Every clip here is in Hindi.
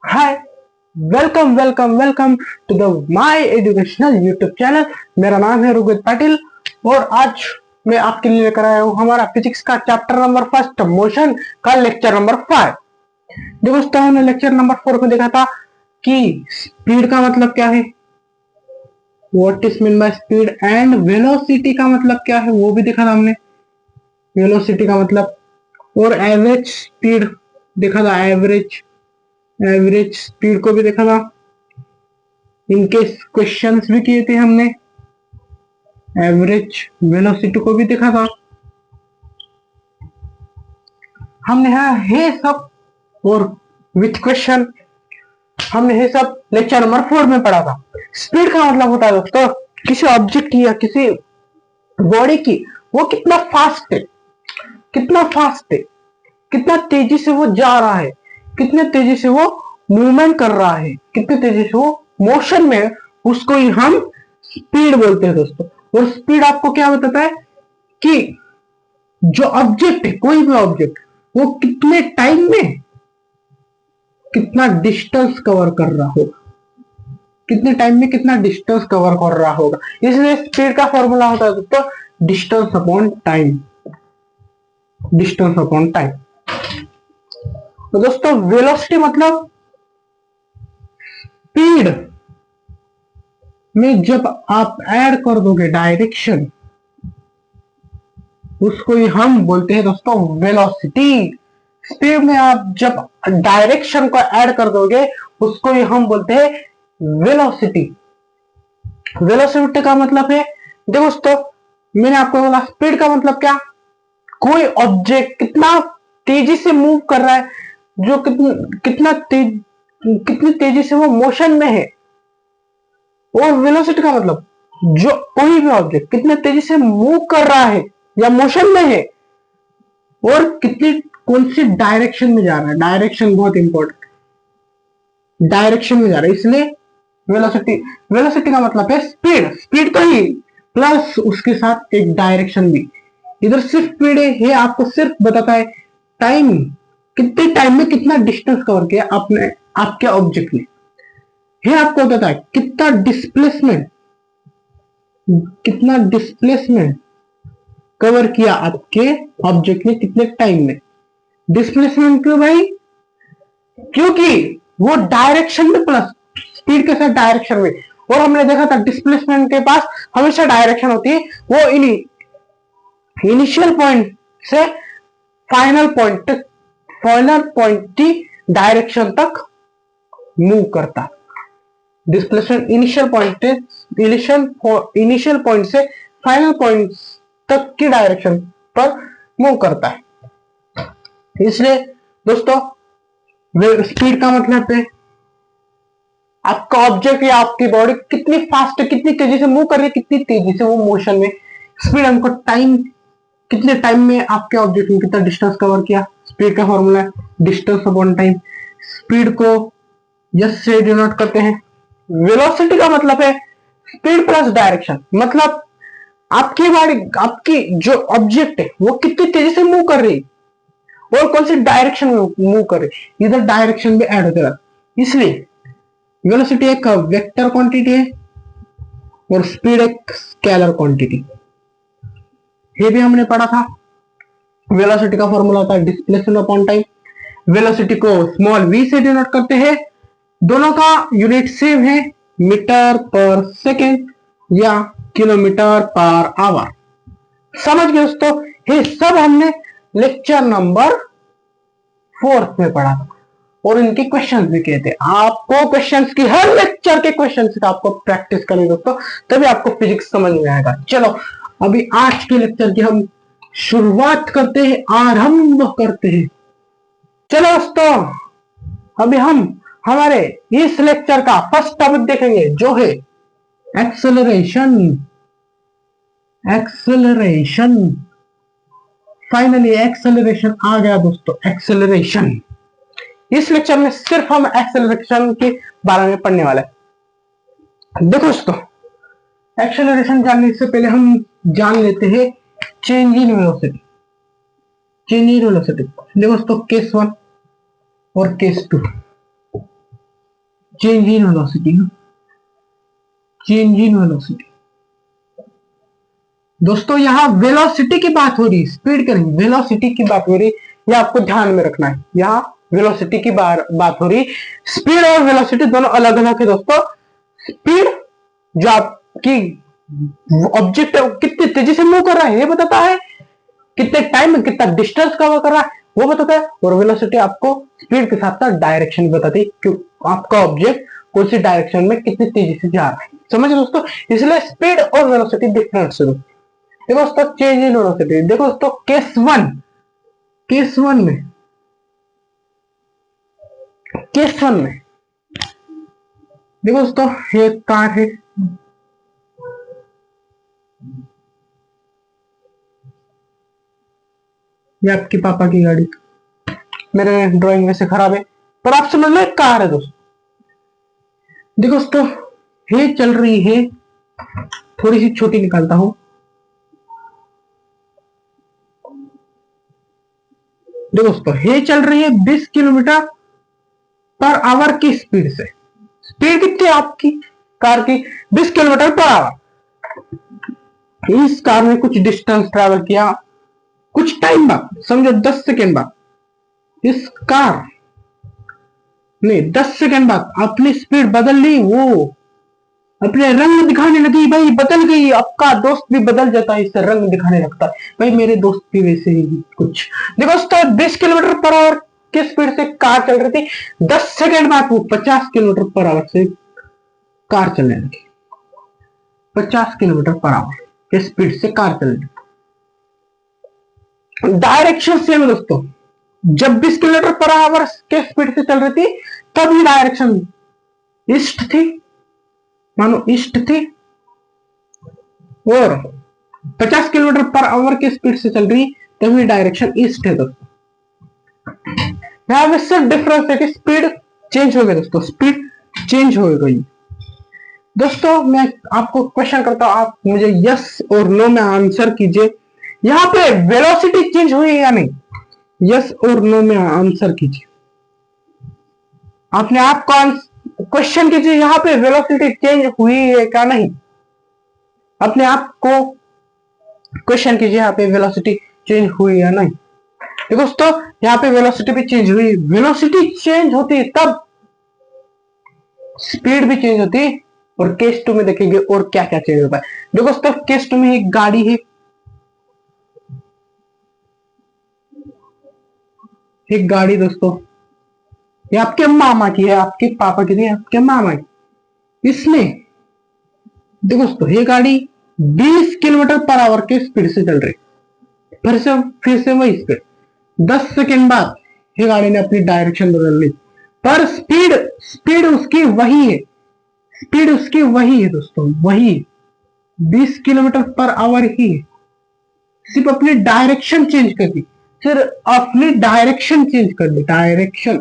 Hi, welcome welcome welcome to the my educational YouTube channel. मेरा नाम है रुगत पाटिल और आज मैं आपके लिए लेकर आया हूँ हमारा फिजिक्स का चैप्टर नंबर फर्स्ट मोशन का लेक्चर नंबर 5। दोस्तों, हमने लेक्चर नंबर 4 में देखा था कि स्पीड का मतलब क्या है, what is mean by speed, and velocity का मतलब क्या है वो भी देखा था हमने, वेलोसिटी का मतलब, और एवरेज स्पीड देखा था, एवरेज एवरेज स्पीड को भी देखा था। इनके क्वेश्चंस भी किए थे हमने, एवरेज वेलोसिटी को भी देखा था हमने। है सब, और विथ क्वेश्चन हमने ये सब लेक्चर नंबर 4 में पढ़ा था। स्पीड का मतलब होता है दोस्तों किसी ऑब्जेक्ट की या किसी बॉडी की वो कितना फास्ट है, कितना फास्ट है, कितना तेजी से वो जा रहा है, कितने तेजी से वो मूवमेंट कर रहा है, कितने तेजी से वो मोशन में है, उसको ही हम स्पीड बोलते हैं दोस्तों। और स्पीड आपको क्या बताता है कि जो ऑब्जेक्ट है, कोई भी ऑब्जेक्ट, वो कितने टाइम में कितना डिस्टेंस कवर कर रहा होगा, कितने टाइम में कितना डिस्टेंस कवर कर रहा होगा। इसलिए स्पीड का फॉर्मूला होता है दोस्तों distance upon time, distance upon time. तो दोस्तों वेलोसिटी मतलब स्पीड में जब आप ऐड कर दोगे डायरेक्शन, उसको ही हम बोलते हैं दोस्तों वेलोसिटी। स्पीड में आप जब डायरेक्शन को ऐड कर दोगे उसको ही हम बोलते हैं वेलोसिटी। वेलोसिटी का मतलब है, देखो दोस्तों, मैंने आपको बोला स्पीड का मतलब क्या, कोई ऑब्जेक्ट कितना तेजी से मूव कर रहा है, जो कितनी तेजी से वो मोशन में है। और वेलोसिटी का मतलब जो कोई भी ऑब्जेक्ट कितने तेजी से मूव कर रहा है या मोशन में है, और कितनी कौन सी डायरेक्शन में जा रहा है। डायरेक्शन बहुत इंपॉर्टेंट, डायरेक्शन में जा रहा है, इसलिए वेलोसिटी। वेलोसिटी का मतलब है स्पीड, स्पीड तो ही प्लस उसके साथ एक डायरेक्शन भी। इधर सिर्फ स्पीड है, ये आपको सिर्फ बताता है टाइम, कितने टाइम में कितना डिस्टेंस कवर किया आपने, आपके ऑब्जेक्ट ने। ये आपको बताता है कितना डिस्प्लेसमेंट, कितना डिस्प्लेसमेंट कवर किया आपके ऑब्जेक्ट ने कितने टाइम में। डिस्प्लेसमेंट क्यों भाई, क्योंकि वो डायरेक्शन में प्लस स्पीड के साथ डायरेक्शन में। और हमने देखा था डिस्प्लेसमेंट के पास हमेशा डायरेक्शन होती है, वो इनिशियल पॉइंट से फाइनल पॉइंट तक, फाइनल पॉइंट की डायरेक्शन तक मूव करता है। डिस्प्लेसमेंट इनिशियल पॉइंट से फाइनल पॉइंट तक की डायरेक्शन पर मूव करता है। इसलिए दोस्तों स्पीड का मतलब है आपका ऑब्जेक्ट या आपकी बॉडी कितनी फास्ट है, कितनी तेजी से मूव कर रही है, कितनी तेजी से वो मोशन में। स्पीड हमको टाइम, कितने टाइम में आपके ऑब्जेक्ट ने कितना डिस्टेंस कवर किया। स्पीड का फॉर्मूला है डिस्टेंस अपॉन टाइम। स्पीड को यस से डिनोट करते हैं। वेलोसिटी का मतलब है स्पीड प्लस डायरेक्शन, मतलब आपकी बॉडी, आपकी जो ऑब्जेक्ट है वो कितनी तेजी से मूव कर रही है और कौन सी डायरेक्शन में मूव कर रही है, इधर डायरेक्शन भी ऐड होते रहा। इसलिए वेलोसिटी एक वेक्टर क्वांटिटी है और स्पीड एक स्केलर क्वांटिटी, ये भी हमने पढ़ा था। वेलोसिटी का फॉर्मूला होता है डिस्प्लेसमेंट अपॉन टाइम। वेलोसिटी को स्मॉल v से डिनोट करते हैं। दोनों का यूनिट सेम है, मीटर पर सेकेंड या किलोमीटर पर आवर। समझ गए दोस्तों, ये सब हमने लेक्चर नंबर 4 में पढ़ा था और इनके क्वेश्चंस भी किए थे। आपको क्वेश्चंस की, हर लेक्चर के क्वेश्चंस का आपको प्रैक्टिस करनी दोस्तों, तभी आपको फिजिक्स समझ में आएगा। चलो अभी आज के लेक्चर की हम शुरुआत करते हैं, आरंभ करते हैं। चलो दोस्तों, अभी हम हमारे इस लेक्चर का फर्स्ट टॉपिक देखेंगे जो है एक्सेलरेशन। एक्सेलरेशन, फाइनली एक्सेलरेशन आ गया दोस्तों, एक्सेलरेशन। इस लेक्चर में सिर्फ हम एक्सेलरेशन के बारे में पढ़ने वाले हैं। देखो दोस्तों, एक्सेलरेशन जानने से पहले हम जान लेते हैं change in velocity. Change in velocity देखो दोस्तों, केस 1 और case 2। Change in velocity, change in velocity. दोस्तों यहाँ वेलोसिटी की बात हो रही, स्पीड की नहीं, वेलोसिटी की बात हो रही, ये आपको ध्यान में रखना है। यहाँ वेलोसिटी की बात हो रही, स्पीड और वेलोसिटी दोनों अलग अलग है दोस्तों। स्पीड जो आपकी ऑब्जेक्ट है कितनी तेजी से मूव कर रहा है ये बताता है, कितने टाइम में कितना डिस्टेंस कवर कर रहा है वो बताता है, और वेलोसिटी आपको स्पीड के साथ साथ डायरेक्शन भी बताती है कि आपका ऑब्जेक्ट कौन सी डायरेक्शन में कितनी तेजी से जा रहा है। समझ दोस्तों, इसलिए स्पीड और वेलोसिटी डिफरेंट है। देखो दोस्तों चेंज इन वेलोसिटी, देखो दोस्तों केस वन में देखो दोस्तों ये कार है, ये आपके पापा की गाड़ी, मेरे ड्राइंग में से खराब है पर आप समझ लो कार है दोस्तों। देखो दोस्तों ये चल रही है, थोड़ी सी छोटी निकालता हूं। देखो दोस्तों ये चल रही है 20 किलोमीटर पर आवर की स्पीड से। स्पीड कितनी है आपकी कार की? 20 किलोमीटर पर आवर। इस कार ने कुछ डिस्टेंस ट्रैवल किया, कुछ टाइम बाद, समझो 10 सेकेंड बाद, इस कार ने 10 सेकेंड बाद अपनी स्पीड बदल ली, वो अपने रंग दिखाने लगी। भाई बदल गई, आपका दोस्त भी बदल जाता है, इससे रंग दिखाने लगता है। भाई मेरे दोस्त भी वैसे ही कुछ। देखो दोस्तों 20 किलोमीटर पर आवर की स्पीड से कार चल रही थी, 10 सेकेंड बाद वो 50 किलोमीटर पर आवर से कार चलने लगी। 50 किलोमीटर पर आवर की स्पीड से कार चल रही। डायरेक्शन सेम है दोस्तों, जब 20 किलोमीटर पर आवर के स्पीड से चल रही थी तब ही डायरेक्शन ईस्ट थी, मानो ईस्ट थी, और 50 किलोमीटर पर आवर की स्पीड से चल रही तभी डायरेक्शन ईस्ट है दोस्तों। यहां पे सिर्फ डिफरेंस है कि स्पीड चेंज हो गई दोस्तों, स्पीड चेंज हो गई। दोस्तों मैं आपको क्वेश्चन करता हूं, आप मुझे यस और नो में आंसर कीजिए। यहाँ पे वेलोसिटी चेंज हुई है या नहीं? यस और नो में आंसर कीजिए। अपने आप को क्वेश्चन कीजिए, यहाँ पे वेलोसिटी चेंज हुई है क्या नहीं? अपने आप को क्वेश्चन कीजिए, यहाँ पे वेलोसिटी चेंज हुई या नहीं? देखो दोस्तों यहाँ पे वेलोसिटी भी चेंज हुई। वेलोसिटी चेंज होती तब स्पीड भी चेंज होती है, और केस 2 में देखेंगे और क्या क्या चेंज होता है। देखो दोस्तों केस 2 में एक गाड़ी है, एक गाड़ी दोस्तों, ये आपके मामा की है, आपके पापा की नहीं, आपके मामा की। इसमें देखो दोस्तों ये गाड़ी 20 किलोमीटर पर आवर के स्पीड से चल रही, फिर से वही स्पीड। 10 सेकेंड बाद ये गाड़ी ने अपनी डायरेक्शन बदल ली, पर स्पीड स्पीड उसकी वही है, स्पीड उसकी वही है दोस्तों, वही 20 किलोमीटर पर आवर ही है, सिर्फ अपनी डायरेक्शन चेंज कर दी, सिर्फ अपनी डायरेक्शन चेंज कर दी, डायरेक्शन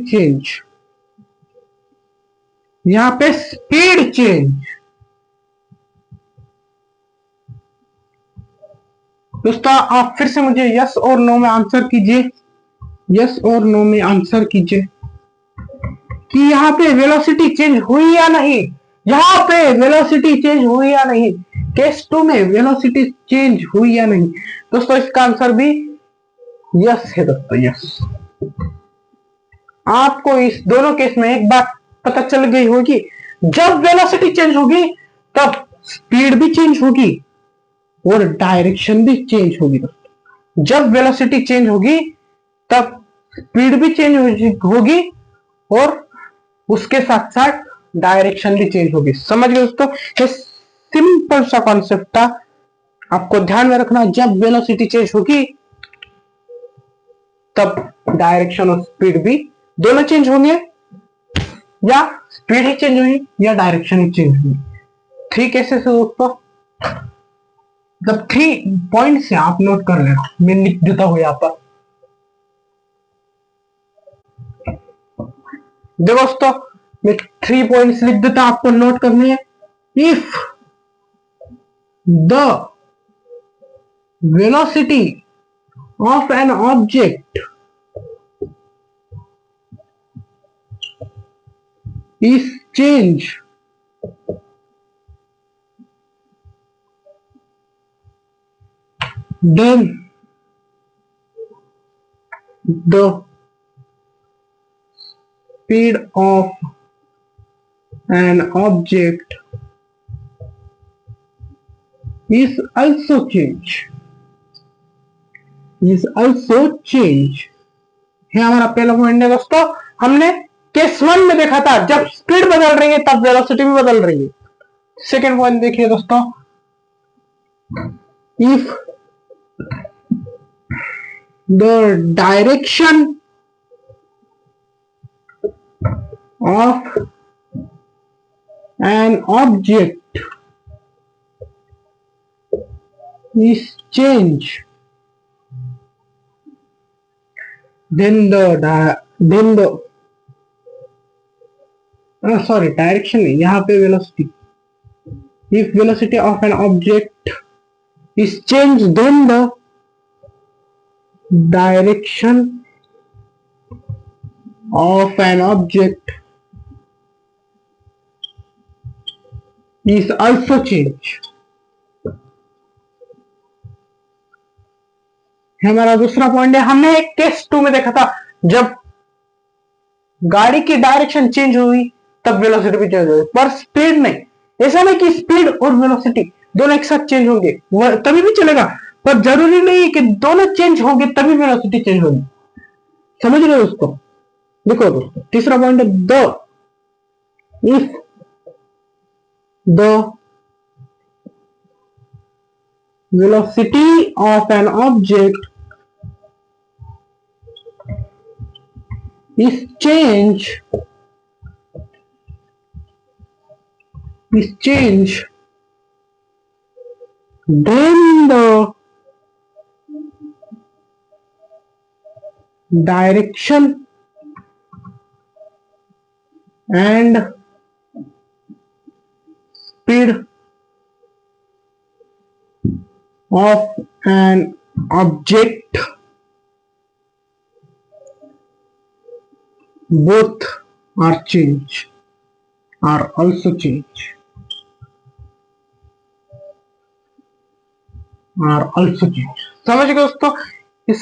चेंज। यहां पे स्पीड चेंज। दोस्तों आप फिर से मुझे यस और नो में आंसर कीजिए, यस और नो में आंसर कीजिए कि यहाँ पे वेलोसिटी चेंज हुई या नहीं। यहाँ पे वेलोसिटी चेंज हुई या नहीं? केस 2 में वेलोसिटी चेंज हुई या नहीं? दोस्तों इसका आंसर भी यस है दोस्तों, यस। आपको इस दोनों केस में एक बात पता चल गई होगी, जब वेलोसिटी चेंज होगी तब स्पीड भी चेंज होगी और डायरेक्शन भी चेंज होगी दोस्तों। जब वेलोसिटी चेंज होगी तब स्पीड भी चेंज होगी और उसके साथ साथ डायरेक्शन भी चेंज होगी। समझ गए दोस्तों, ये सिंपल सा कॉन्सेप्ट था, आपको ध्यान में रखना। जब वेलोसिटी चेंज होगी तब डायरेक्शन और स्पीड भी दोनों चेंज होंगे, या स्पीड ही चेंज होगी या डायरेक्शन ही चेंज होगी। 3 केसेस है दोस्तों, जब 3 पॉइंट से आप नोट कर लेना, मैं लिख देता हूं यहां पर। देखो दोस्तों मैं 3 पॉइंट्स लिख देता हूं, आपको नोट करने हैं। If the velocity of an object is change then the speed of an object is also change ये हमारा पहला पॉइंट है दोस्तों। हमने केस 1 में देखा था जब स्पीड बदल रही है तब वेलोसिटी भी बदल रही है। सेकेंड पॉइंट देखिए दोस्तों, if the direction of an object is change then the direction नहीं, यहाँ पे velocity, if velocity of an object is changed then the direction of an object is also change। हमारा दूसरा पॉइंट है, हमने एक केस 2 में देखा था जब गाड़ी की डायरेक्शन चेंज हुई तब वेलोसिटी भी चेंज हुई, पर स्पीड नहीं। ऐसा नहीं कि स्पीड और वेलोसिटी दोनों एक साथ चेंज होंगे, तभी भी चलेगा, पर जरूरी नहीं कि दोनों चेंज होंगे तभी वेलोसिटी चेंज होगी। समझ रहे हो उसको? देखो दोस्तों, तीसरा पॉइंट है if the velocity of an object is change then the direction and speed of an object both are also change। समझ गए दोस्तों? इस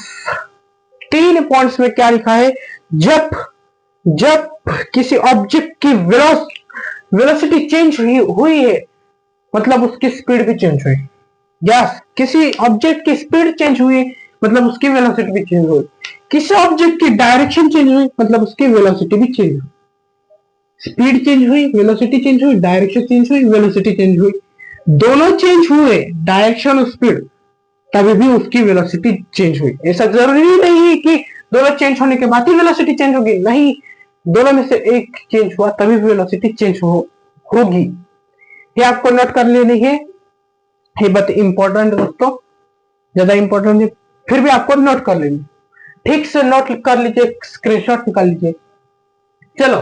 3 पॉइंट्स में क्या लिखा है, जब किसी ऑब्जेक्ट की वेलोसिटी चेंज हुई है मतलब उसकी स्पीड भी चेंज हुई, या किसी ऑब्जेक्ट की स्पीड चेंज हुई मतलब उसकी वेलोसिटी भी चेंज हुई, किसी ऑब्जेक्ट की डायरेक्शन चेंज हुई मतलब उसकी वेलोसिटी भी चेंज हुई। स्पीड चेंज हुई, वेलोसिटी चेंज हुई, डायरेक्शन चेंज हुई, वेलोसिटी चेंज हुई, दोनों चेंज हुए, डायरेक्शन और स्पीड, तभी भी उसकी वेलोसिटी चेंज हुई। ऐसा जरूरी नहीं है कि दोनों चेंज होने के बाद ही वेलोसिटी चेंज होगी, नहीं, दोनों में से एक चेंज हुआ तभी वेलोसिटी चेंज होगी। ये आपको नोट कर लेनी है, ये बात इंपॉर्टेंट दोस्तों, ज्यादा इंपॉर्टेंट है, फिर भी आपको नोट कर लेनी, ठीक से नोट कर लीजिए, स्क्रीनशॉट निकाल लीजिए। चलो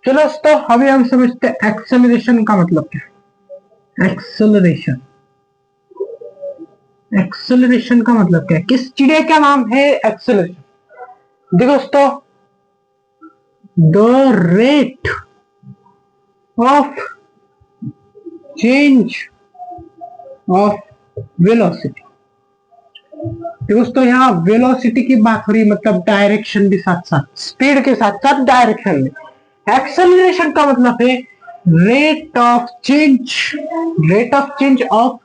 दोस्तों, अभी हम समझते हैं एक्सेलरेशन का मतलब क्या है। एक्सेलरेशन का मतलब क्या है, किस चिड़िया का नाम है एक्सेलरेशन? देखो दोस्तों, the rate of change of velocity. दोस्तों यहाँ वेलोसिटी की बात हो रही है, मतलब डायरेक्शन के साथ साथ, स्पीड के साथ साथ डायरेक्शन में। एक्सेलरेशन का मतलब है rate of change of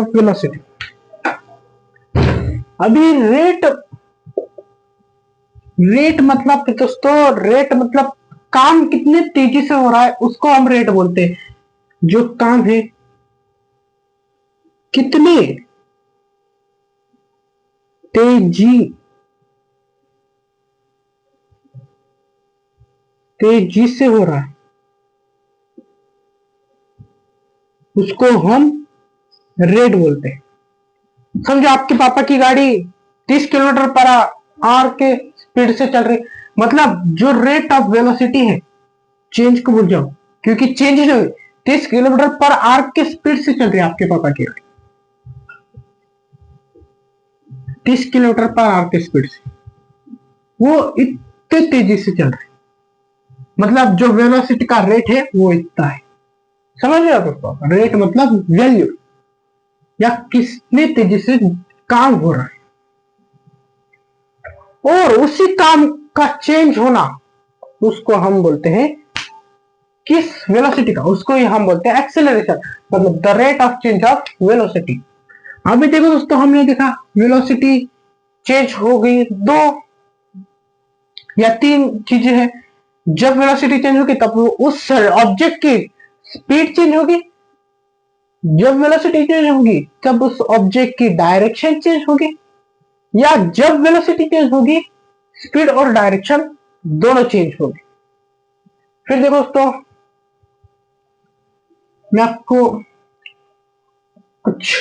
velocity, अभी रेट मतलब दोस्तों, रेट मतलब काम कितने तेजी से हो रहा है उसको हम रेट बोलते हैं। जो काम है कितने तेजी से हो रहा है उसको हम रेट बोलते हैं। समझो आपके पापा की गाड़ी 30 किलोमीटर पर आवर के स्पीड से चल रही, मतलब जो रेट ऑफ वेलोसिटी है, चेंज को भूल जाओ क्योंकि चेंज नहीं हुई, 30 किलोमीटर पर आवर के स्पीड से चल रही है आपके पापा की गाड़ी। 30 किलोमीटर पर आवर की स्पीड से, वो इतने तेजी से चल रहे, मतलब जो वेलोसिटी का रेट है वो इतना है। समझ रहे हो दोस्तों, रेट मतलब वैल्यू, या कितने तेजी से काम हो रहा है, और उसी काम का चेंज होना उसको हम बोलते हैं, किस वेलोसिटी का, उसको ही हम बोलते हैं एक्सेलरेशन, मतलब the rate of change of velocity. अभी देखो दोस्तों, हमने देखा वेलोसिटी चेंज हो गई, दो या तीन चीजें हैं। जब वेलोसिटी चेंज होगी तब उस ऑब्जेक्ट की स्पीड चेंज होगी, जब वेलोसिटी चेंज होगी तब उस ऑब्जेक्ट की डायरेक्शन चेंज होगी, या जब वेलोसिटी चेंज होगी स्पीड और डायरेक्शन दोनों चेंज होगी। फिर देखो दोस्तों, मैं आपको कुछ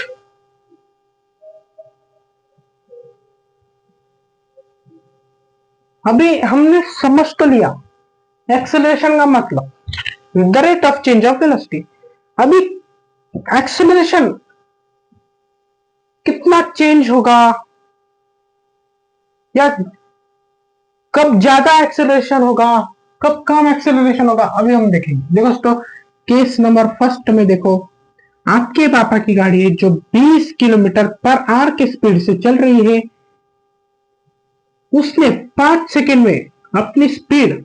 अभी हमने समझ तो लिया एक्सेलरेशन का मतलब, the rate of change of velocity. अभी एक्सेलरेशन कितना चेंज होगा, या कब ज्यादा एक्सेलरेशन होगा, कब कम एक्सेलरेशन होगा, अभी हम देखेंगे। देखो दोस्तों, केस नंबर फर्स्ट में देखो, आपके पापा की गाड़ी है जो 20 किलोमीटर पर आवर की स्पीड से चल रही है, उसने 5 सेकंड में अपनी स्पीड,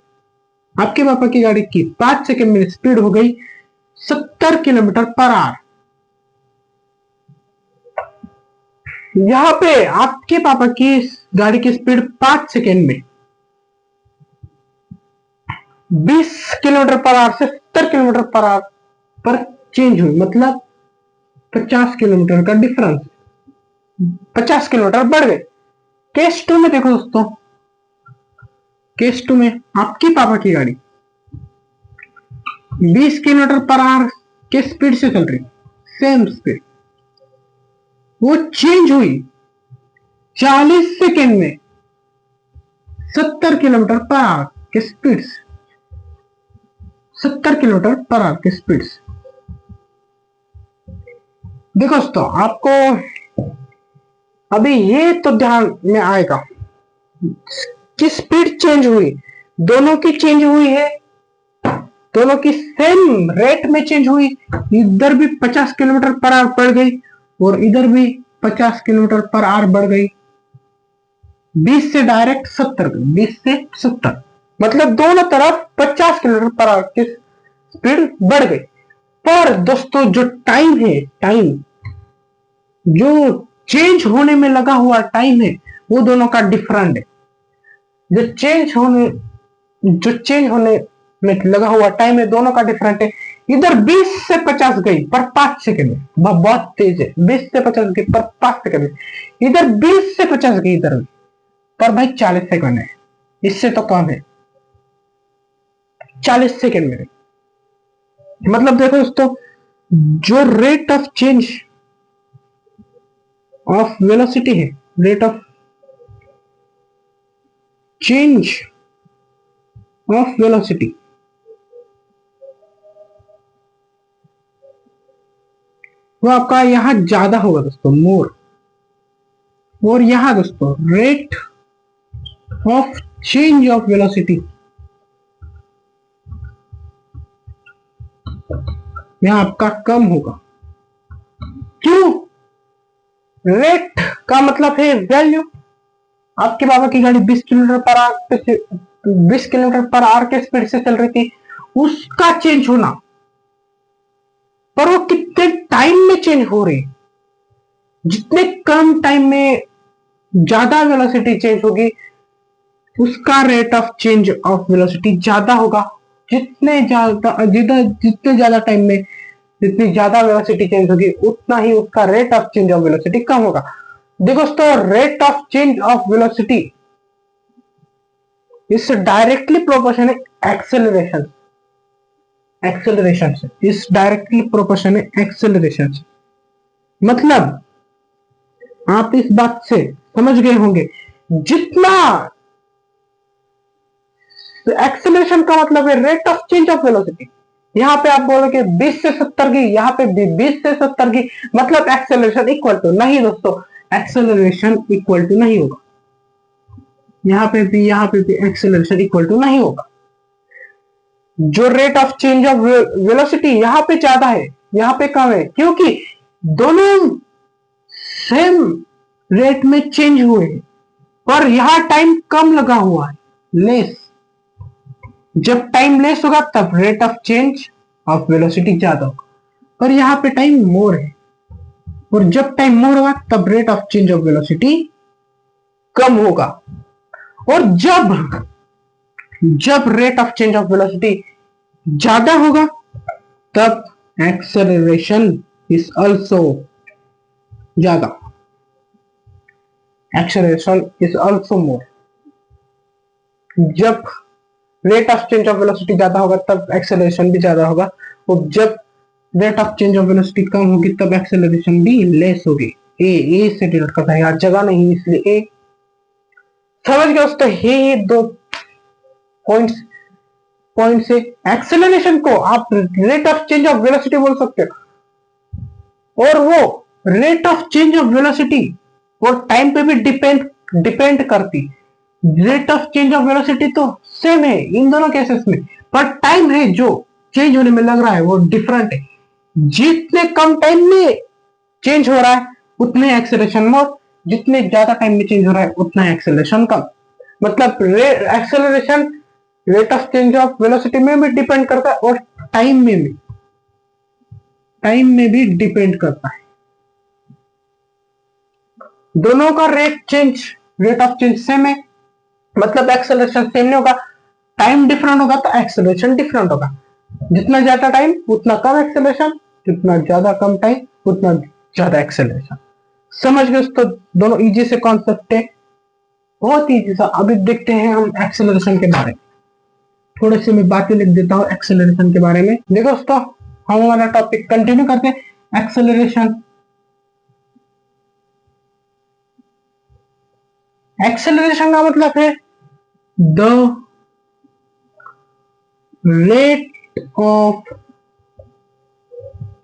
आपके पापा की गाड़ी की 5 सेकंड में स्पीड हो गई 70 किलोमीटर पर आवर। यहां पे आपके पापा की गाड़ी की स्पीड 5 सेकंड में 20 किलोमीटर पर आवर से 70 किलोमीटर पर आवर पर चेंज हुई, मतलब 50 किलोमीटर का डिफरेंस, 50 किलोमीटर बढ़ गए। केस टू में देखो दोस्तों, केस टू में आपके पापा की गाड़ी 20 किलोमीटर पर आवर के स्पीड से चल रही, सेम स्पीड, वो चेंज हुई 40 सेकेंड में 70 किलोमीटर पर आवर के स्पीड से, 70 किलोमीटर पर आवर के स्पीड से। देखो दोस्तों, आपको अभी ये तो ध्यान में आएगा कि स्पीड चेंज हुई, दोनों की चेंज हुई है, दोनों की सेम रेट में चेंज हुई। इधर भी 50 किलोमीटर पर आवर बढ़ गई और इधर भी 50 किलोमीटर पर आवर बढ़ गई, 20 से डायरेक्ट 70 गई, 20 से 70, मतलब दोनों तरफ 50 किलोमीटर पर आवर की स्पीड बढ़ गई। पर दोस्तों, जो टाइम है, टाइम जो चेंज होने में लगा हुआ टाइम है, वो दोनों का डिफरेंट है। जो चेंज होने में लगा हुआ टाइम है, दोनों का डिफरेंट है। इधर 20 से 50 गई पर 5 सेकंड में, बहुत तेज है, 20 से 50 गई पर 5 सेकंड में। इधर 20 से 50 गई इधर पर भाई 40 सेकंड है, इससे तो कम है, 40 सेकंड में। मतलब देखो दोस्तों, जो rate of change of velocity है, rate of change of velocity, वो आपका यहां ज्यादा होगा दोस्तों, मोर। और यहां दोस्तों rate of change of velocity यहां आपका कम होगा। क्यों? रेट का मतलब है वैल्यू। आपके बाबा की गाड़ी 20 kilometre per hour 20 kilometre per hour के स्पीड से चल रही थी, उसका चेंज होना, पर वो कितने टाइम में चेंज हो रही, जितने कम टाइम में ज्यादा वेलोसिटी चेंज होगी, उसका rate of change of velocity ज्यादा होगा। जितने ज्यादा टाइम में जितनी ज्यादा वेलोसिटी चेंज होगी, उतना ही उसका rate of change of velocity कम होगा। देखो दोस्तों, rate of change of velocity is directly proportional acceleration, acceleration से, इस डायरेक्टली प्रोपोर्शनल एक्सेलरेशन से। मतलब आप इस बात से समझ गए होंगे, जितना एक्सेलरेशन का मतलब है rate of change of velocity. यहां पे आप बोलोगे 20 से 70 की, यहां पे भी 20 से 70 की, मतलब एक्सेलरेशन इक्वल टू, नहीं दोस्तों, एक्सेलरेशन इक्वल टू नहीं होगा, यहाँ पे भी एक्सेलरेशन इक्वल टू नहीं होगा। जो rate of change of velocity यहाँ पे ज्यादा है, यहाँ पे कम है, क्योंकि दोनों सेम रेट में चेंज हुए हैं, पर यहां टाइम कम लगा हुआ है, लेस। जब टाइम लेस होगा तब rate of change of velocity ज्यादा होगा, पर यहाँ पे टाइम मोर है, और जब टाइम मोर होगा तब rate of change of velocity कम होगा। और जब rate of change of velocity ज्यादा होगा तब एक्सेलरेशन इज ऑल्सो ज्यादा, एक्सेलरेशन इज ऑल्सो मोर। जब rate of change of velocity ज्यादा होगा तब एक्सेलरेशन भी ज्यादा होगा, और जब rate of change of velocity कम होगी तब एक्सेलरेशन भी लेस होगी। ए से डिनोट करता है, यार जगह नहीं इसलिए ए। समझ गए दोस्तों, ये दो पॉइंट से एक्सेलरेशन को आप rate of change of velocity बोल सकते हो, और वो rate of change of velocity और टाइम पे भी डिपेंड करती। Rate of change of velocity तो सेम है इन दोनों केसेस में, पर टाइम है जो चेंज होने में लग रहा है वो डिफरेंट है। जितने कम टाइम में चेंज हो रहा है उतने एक्सेलरेशन मोर, जितने ज्यादा टाइम में चेंज हो रहा है उतना एक्सेलरेशन कम। मतलब acceleration rate of change of velocity में भी डिपेंड करता है और टाइम में भी डिपेंड करता है। दोनों का रेट ऑफ चेंज सेम है, मतलब एक्सेलरेशन सेम नहीं होगा। टाइम डिफरेंट होगा तो एक्सेलरेशन डिफरेंट होगा। जितना ज्यादा टाइम उतना कम एक्सेलरेशन, जितना ज्यादा कम टाइम उतना ज्यादा एक्सेलरेशन। समझ गए दोस्तों, दोनों इजी से कॉन्सेप्ट है, बहुत इजी सा। अभी देखते हैं हम एक्सेलरेशन के बारे में, थोड़े से मैं बातें लिख देता हूँ एक्सेलरेशन के बारे में। देखो दोस्तों, हम हमारा टॉपिक कंटिन्यू करते हैं। एक्सेलरेशन का मतलब है the rate of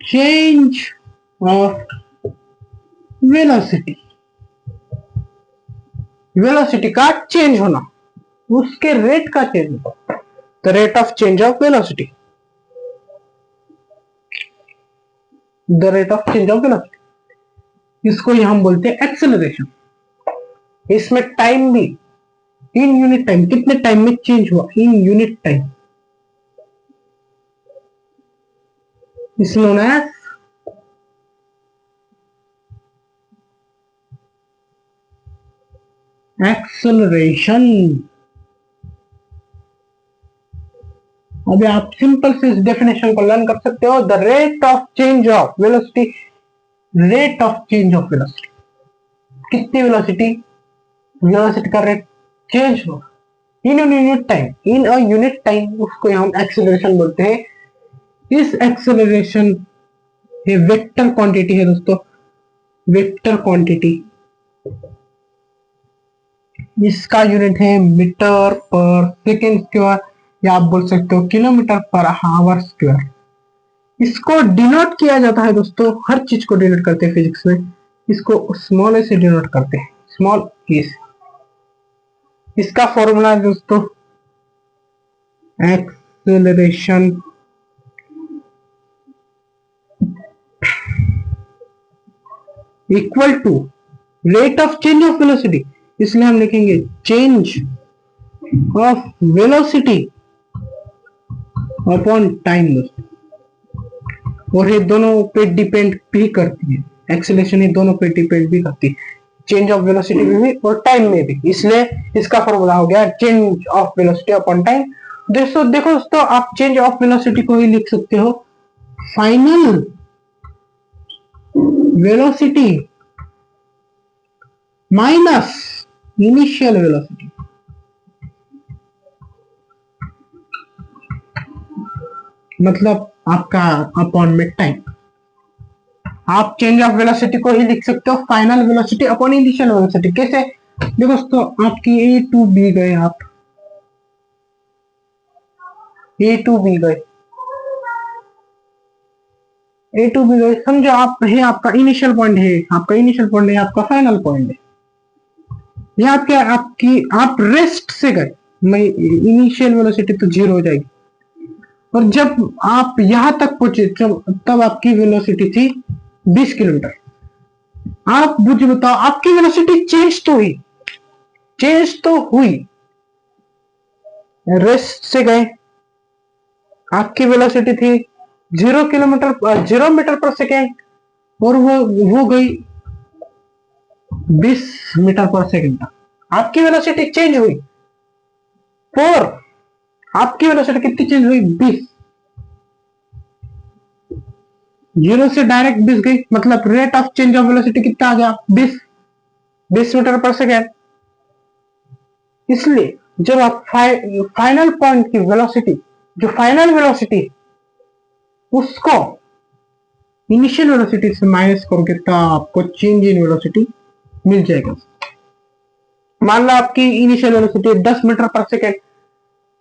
change of velocity, velocity का चेंज होना, उसके रेट का चेंज होना, the rate of change of velocity, the rate of change of velocity, इसको हम बोलते हैं एक्सेलरेशन। इसमें टाइम भी इन यूनिट टाइम, कितने टाइम में चेंज हुआ in unit time, is known as acceleration. अभी आप सिंपल से इस डेफिनेशन को लर्न कर सकते हो। The rate of change of velocity, rate of change of velocity, कितनी वेलोसिटी का रेट चेंज हो इन unit time, in a unit time, उसको हम एक्सेलरेशन बोलते हैं। इस एक्सेलरेशन ये वेक्टर क्वांटिटी है दोस्तों, वेक्टर क्वांटिटी, इसका यूनिट है मीटर पर सेकेंड स्क्वायर, या आप बोल सकते हो किलोमीटर पर आवर स्क्वायर। इसको डिनोट किया जाता है दोस्तों, हर चीज को डिनोट करते हैं फिजिक्स में, इसको स्मॉल ए से डिनोट करते हैं, स्मॉल ए से। इसका फॉर्मूला है दोस्तों acceleration equal to rate of change of velocity, इसलिए हम लिखेंगे change of velocity upon time दोस्तों। और ये दोनों पे डिपेंड भी करती है, एक्सेलरेशन ये दोनों पे डिपेंड भी करती है, चेंज ऑफ वेलोसिटी में भी और टाइम में भी। इसलिए इसका फॉर्मूला हो गया change of velocity upon time. देखो दोस्तों, आप चेंज ऑफ वेलोसिटी को ही लिख सकते हो final velocity minus initial velocity. मतलब आपका अपॉन में टाइम। आप चेंज ऑफ वेलोसिटी को ही लिख सकते हो final velocity upon initial velocity. कैसे? देखो दोस्तों, आपकी ए टू बी गए, आप ए टू बी गए, ए टू बी गए, समझो आप है आपका इनिशियल पॉइंट है, आपका इनिशियल पॉइंट है, आपका फाइनल पॉइंट है। यहाँ क्या आपकी आप रेस्ट से गए, इनिशियल वेलोसिटी तो 0 हो जाएगी, और जब आप यहां तक पहुंचे तब आपकी वेलोसिटी थी 20 किलोमीटर। आप मुझे बताओ आपकी वेलोसिटी चेंज तो हुई, रेस्ट से गए, आपकी वेलोसिटी थी 0 मीटर पर सेकेंड और वो गई 20 मीटर पर सेकेंड तक। आपकी वेलोसिटी चेंज हुई 4, आपकी वेलोसिटी कितनी चेंज हुई 20, 0 से डायरेक्ट 20 गई, मतलब rate of change of velocity कितना आ गया 20 मीटर पर सेकेंड। इसलिए जब आप फाइनल पॉइंट की वेलोसिटी, जो फाइनल वेलोसिटी उसको इनिशियल वेलोसिटी से माइनस करोगे तो आपको चेंज इन वेलोसिटी मिल जाएगा। मान लो आपकी initial velocity 10 metre per second,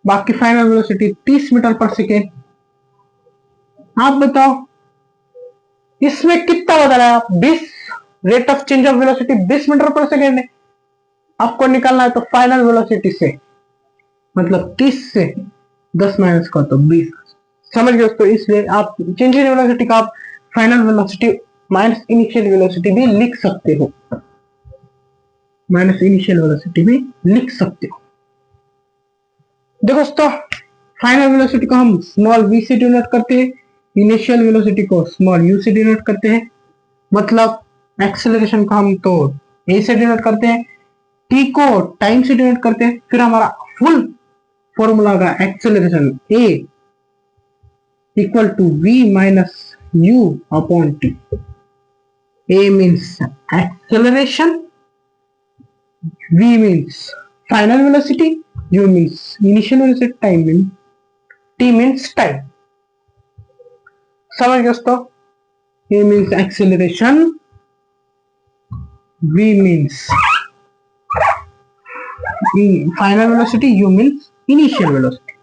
बाकी final velocity 30 metre per second. आप बताओ इसमें कितना बदला है? 20, rate of change of velocity 20 metre per second है, आपको निकालना है तो फाइनल वेलोसिटी से, मतलब 30 से 10 माइनस कर तो 20, समझ गए दोस्तों। इसलिए आप चेंज इन वेलोसिटी का आप final velocity minus initial velocity भी लिख सकते हो, माइनस इनिशियल वेलोसिटी भी लिख सकते हो। देखो दोस्तों, फाइनल वेलोसिटी को हम स्मॉल v से डिनोट करते हैं, इनिशियल वेलोसिटी को स्मॉल u से डिनोट करते हैं, मतलब एक्सेलरेशन को हम तो a से डिनोट करते हैं, t को टाइम से डिनोट करते हैं, फिर हमारा फुल फॉर्मूला का acceleration a equal to v minus u upon t। a means acceleration, v means final velocity, u means initial velocity, time means t means time। समझ गए दोस्तों? a means acceleration, v means final velocity, u means initial velocity।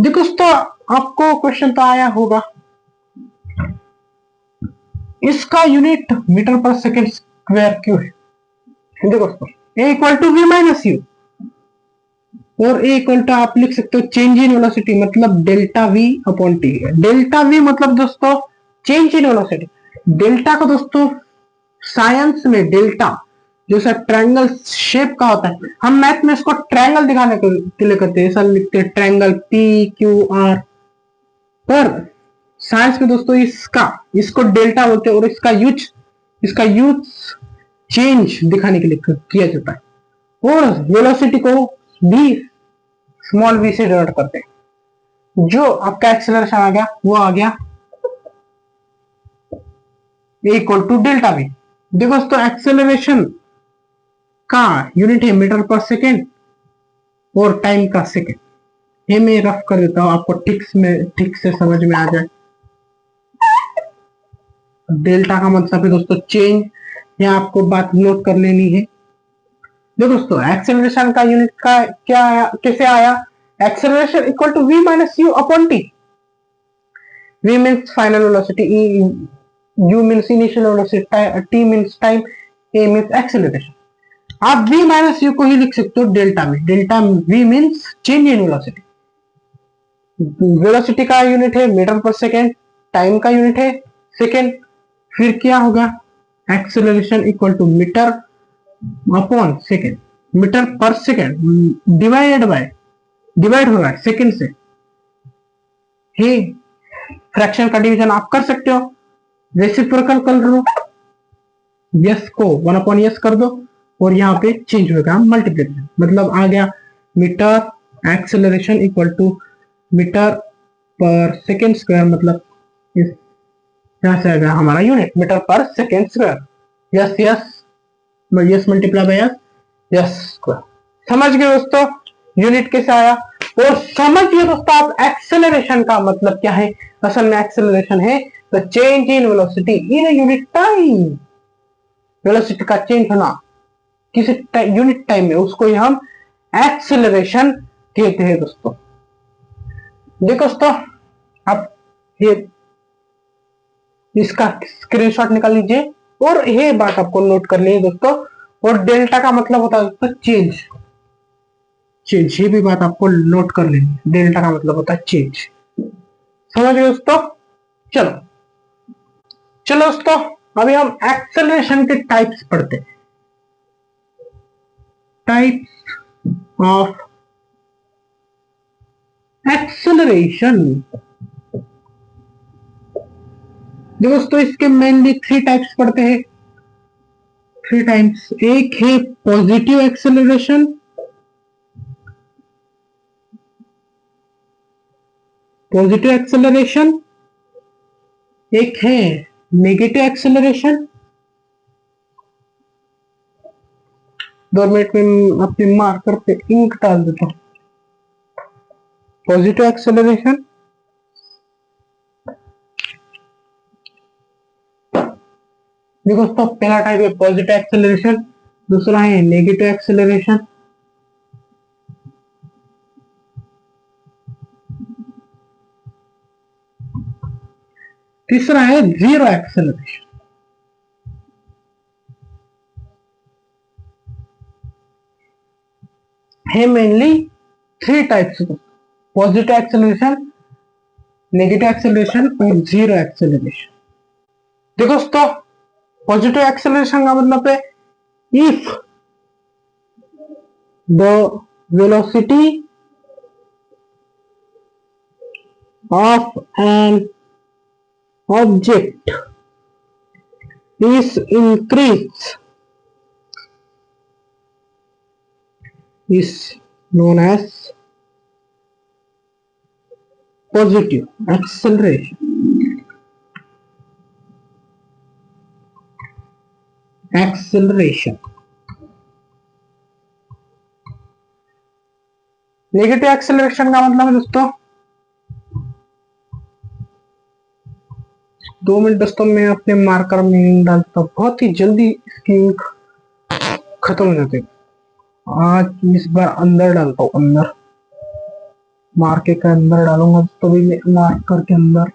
देखो दोस्तों, आपको क्वेश्चन तो आया होगा, इसका unit metre per second square क्यों है? देखो दोस्तों, a equal to v minus U, और ए इक्वल टू आप लिख सकते हो चेंज इन वेलोसिटी, मतलब delta V upon T. Delta V मतलब दोस्तों चेंज इन वेलोसिटी। डेल्टा को दोस्तों साइंस में डेल्टा जो सा ट्रायंगल शेप का होता है, हम मैथ में इसको ट्रायंगल दिखाने के लिए करते हैं, ऐसा लिखते हैं ट्रायंगल पी क्यू आर। पर साइंस में दोस्तों इसको डेल्टा बोलते हैं, और इसका यूज चेंज दिखाने के लिए किया जाता है। और वेलोसिटी को भी स्मॉल v से डिनोट करते हैं। जो आपका एक्सेलरेशन आ गया वो आ गया इक्वल टू डेल्टा v। देखो दोस्तों, एक्सेलरेशन का यूनिट है मीटर पर सेकेंड और टाइम का सेकेंड। ये मैं रफ कर देता हूं, आपको ठीक से समझ में आ जाए। डेल्टा का मतलब है दोस्तों चेंज, यहाँ आपको बात नोट कर लेनी है। देखो दोस्तों, एक्सेलरेशन का यूनिट का क्या आया, कैसे आया? Acceleration equal to v minus U upon T. v means final velocity, u means initial velocity, t means time, a means acceleration. आप v माइनस यू को ही लिख सकते हो डेल्टा में। Delta v means change in velocity. Velocity का यूनिट है मीटर पर सेकेंड, टाइम का यूनिट है सेकेंड, फिर क्या होगा? Acceleration equal to metre upon second, metre per second divide हो रहा है सेकेंड से। हे फ्रैक्शन का डिवीजन आप कर सकते हो, रेसिप्रोकल कर लो, यस को 1 अपॉन यस कर दो, और यहाँ पे चेंज होगा मल्टीप्लिकेशन, मतलब आ गया metre acceleration equal to metre per second square, मतलब यहां से आएगा हमारा unit metre per second square. S S S multiply by S square. समझ गए दोस्तों यूनिट कैसे आया? और समझ गए दोस्तों आप एक्सेलरेशन का मतलब क्या है? असल में एक्सेलरेशन है the change in velocity in unit time. Velocity का चेंज होना किसी यूनिट टाइम में, उसको हम एक्सेलरेशन कहते हैं दोस्तों। देखो दोस्तों, अब ये इसका स्क्रीनशॉट निकाल लीजिए और ये बात आपको नोट कर लीजिए दोस्तों। और डेल्टा का मतलब होता है दोस्तों चेंज। चेंज, ये भी बात आपको नोट कर लेनी। डेल्टा का मतलब होता है चेंज। समझ गए दोस्तों? चलो चलो दोस्तों, अभी हम एक्सेलरेशन के टाइप्स पढ़ते हैं। Types of acceleration. दोस्तों इसके मेनली 3 टाइप्स पढ़ते हैं। 3 टाइप्स। एक है पॉजिटिव एक्सेलरेशन, पॉजिटिव एक्सेलरेशन। एक है नेगेटिव एक्सेलरेशन। 2 मिनट में अपने मार्कर पे इंक डाल देता हूं। पॉजिटिव एक्सेलरेशन, देखो दोस्तों पहला टाइप है पॉजिटिव एक्सेलरेशन, दूसरा है नेगेटिव एक्सेलरेशन, तीसरा है जीरो एक्सेलरेशन। है mainly 3 types, positive acceleration, negative acceleration और जीरो एक्सेलरेशन। देखो दोस्तों पॉजिटिव एक्सेलरेशन का मतलब है if the velocity of an object is increased is known as positive acceleration. Negative acceleration का मतलब है दोस्तों, 2 मिनट दोस्तों मैं अपने मार्कर में डालता हूँ, बहुत ही जल्दी इसकी इंक खत्म हो जाती है। आज इस बार अंदर डालता हूँ, अंदर मार्के के अंदर डालूंगा तो भी मैं मार्कर के अंदर।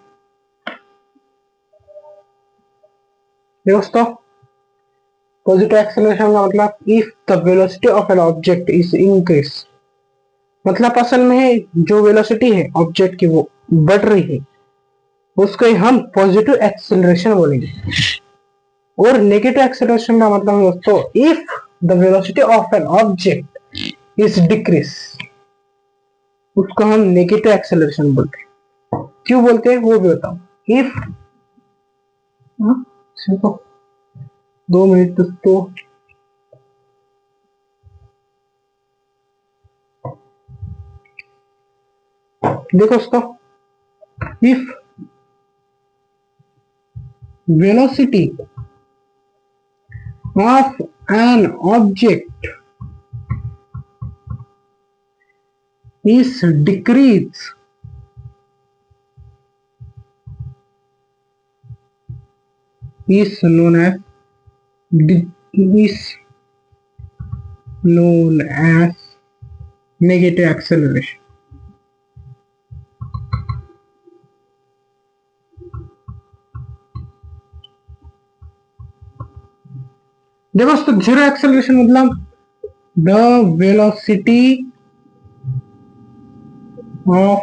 दोस्तों पॉजिटिव एक्सेलरेशन का मतलब if the velocity of an object is increase, मतलब असल में जो वेलोसिटी है ऑब्जेक्ट की वो बढ़ रही है, उसको हम पॉजिटिव एक्सेलरेशन बोलेंगे। और नेगेटिव एक्सेलरेशन का मतलब दोस्तों if the velocity of an object is decrease, उसको हम नेगेटिव एक्सेलरेशन बोलते हैं। क्यों बोलते हैं वो भी बताओ। इफ 2 मिनट दोस्तों, देखो दोस्तों if velocity of an object is decrease, is known as negative acceleration. देखो दोस्तों जीरो एक्सेलरेशन मतलब the velocity of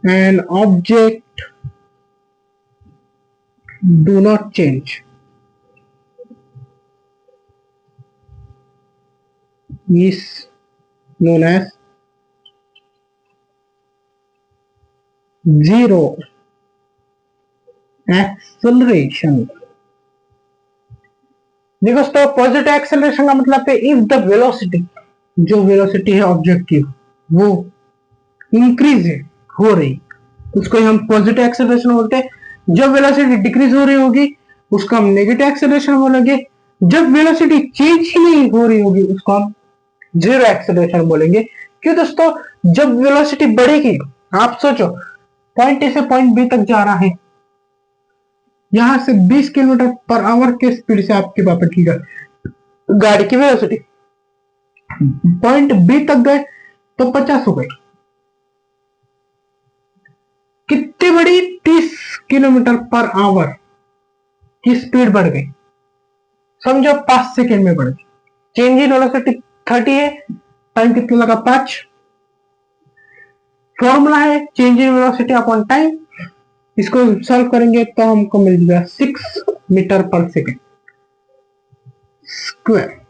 an object do not change, is known as zero acceleration. देखो दोस्तों पॉजिटिव एक्सेलरेशन का मतलब है इफ द वेलोसिटी, जो वेलोसिटी है ऑब्जेक्ट की वो इंक्रीज है, हो रही, उसको हम पॉजिटिव एक्सेलरेशन बोलते हैं। जब वेलोसिटी डिक्रीज हो रही होगी उसको हम नेगेटिव एक्सेलरेशन बोलेंगे। जब वेलोसिटी चेंज ही नहीं हो रही होगी उसको हम जीरो एक्सेलरेशन बोलेंगे। क्यों दोस्तों, जब वेलोसिटी बढ़ेगी, आप सोचो पॉइंट ए से पॉइंट बी तक जा रहा है, यहां से 20 किलोमीटर पर आवर के स्पीड से आपके पापा की गाड़ी की वेलोसिटी पॉइंट बी तक गए तो 50 हो गए। कितनी बढ़ी 30 किलोमीटर पर आवर की स्पीड बढ़ गई, समझो 5 सेकेंड में बढ़ गई। चेंज इन वेलोसिटी 30 है, टाइम कितना लगा 5। फॉर्मूला है change in velocity upon time, इसको सॉल्व करेंगे तो हमको मिल जाएगा 6 मीटर पर सेकेंड स्क्वायर।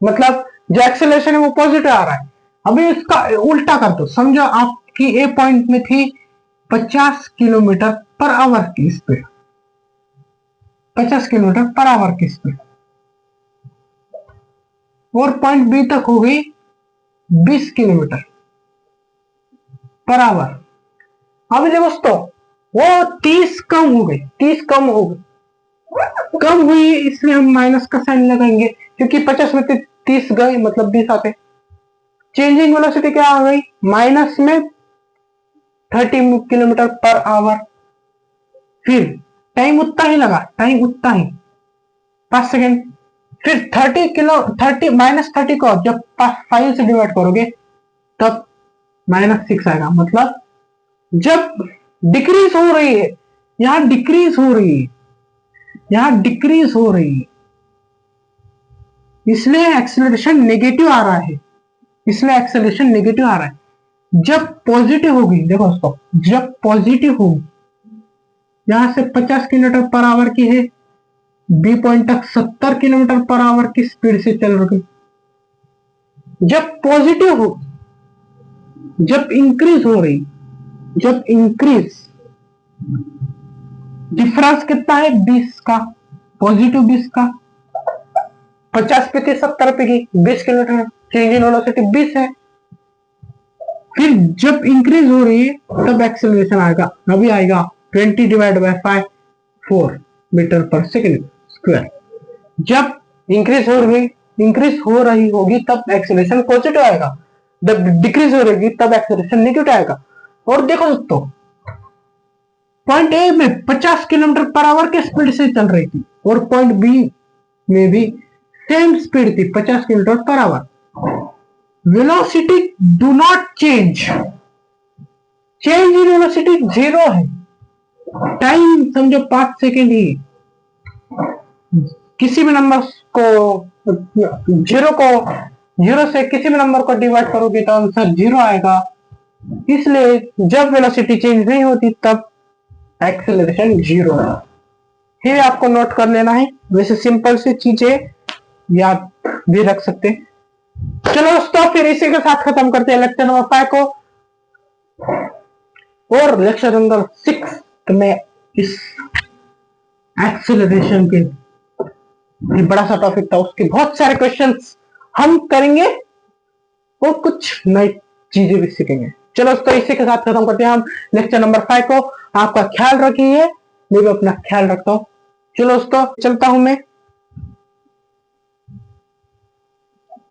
मतलब जो एक्सेलरेशन है वो पॉजिटिव आ रहा है। अभी इसका उल्टा कर दो, समझो आपकी ए पॉइंट में थी 50 किलोमीटर पर आवर की स्पीड, 50 किलोमीटर पर आवर की स्पीड, और पॉइंट बी तक हो गई 20 किलोमीटर पर आवर। अभी देखो दोस्तों वो 30 कम हो गई, 30 कम हो गई, कम हुई इसलिए हम माइनस का साइन लगाएंगे, क्योंकि 50 में 30 गए मतलब 20 आते। चेंजिंग वेलोसिटी क्या आ गई, माइनस में 30 किलोमीटर पर आवर। फिर टाइम उतना ही लगा, टाइम उतना ही 5 सेकेंड। फिर 30 माइनस 30 को जब 5 से डिवाइड करोगे तब -6 आएगा। मतलब जब डिक्रीज हो रही है, यहां डिक्रीज हो रही है, यहां डिक्रीज हो रही है, इसलिए एक्सेलरेशन नेगेटिव आ रहा है, इसलिए एक्सेलरेशन नेगेटिव आ रहा है। जब पॉजिटिव होगी, देखो दोस्तों, जब पॉजिटिव होगी, यहां से 50 किलोमीटर पर आवर की है, बी पॉइंट तक 70 किलोमीटर पर आवर की स्पीड से चल रही। जब पॉजिटिव हो, जब इंक्रीज हो रही, जब इंक्रीज, डिफरेंस कितना है 20 का, पॉजिटिव 20 का, 50 पे थी 70 पे की 20 किलोमीटर, चेंज इन वेलोसिटी 20 है। फिर जब इंक्रीज हो रही है तब एक्सेलरेशन आएगा, अभी आएगा 20 divide by 5 4 metre per second square. जब इंक्रीज हो रही होगी तब एक्सेलरेशन पॉजिटिव आएगा, जब डिक्रीज हो रही तब एक्सेलरेशन नेगेटिव आएगा। और देखो दोस्तों पॉइंट ए में 50 किलोमीटर पर आवर के स्पीड से चल रही थी, और पॉइंट बी में भी सेम स्पीड थी 50 kilometre per hour. Velocity do not change, change in velocity 0 है। टाइम समझो 5 सेकेंड ही, किसी भी नंबर को जीरो से किसी भी नंबर को डिवाइड करोगे तो आंसर 0 आएगा। इसलिए जब वेलोसिटी चेंज नहीं होती तब एक्सेलरेशन 0 है। ये आपको नोट कर लेना है, वैसे सिंपल सी चीजें याद भी रख सकते हैं। चलो दोस्तों फिर इसी के साथ खत्म करते हैं लेक्चर नंबर 5 को, और लेक्चर नंबर 6 में इस एक्सेलरेशन के बड़ा सा टॉपिक था, उसके बहुत सारे क्वेश्चंस हम करेंगे और कुछ नई चीजें भी सीखेंगे। चलो दोस्तों इसी के साथ खत्म करते हैं हम लेक्चर नंबर 5 को। आपका ख्याल रखिए, मैं भी अपना ख्याल रखता हूँ। चलो दोस्तों चलता हूं मैं।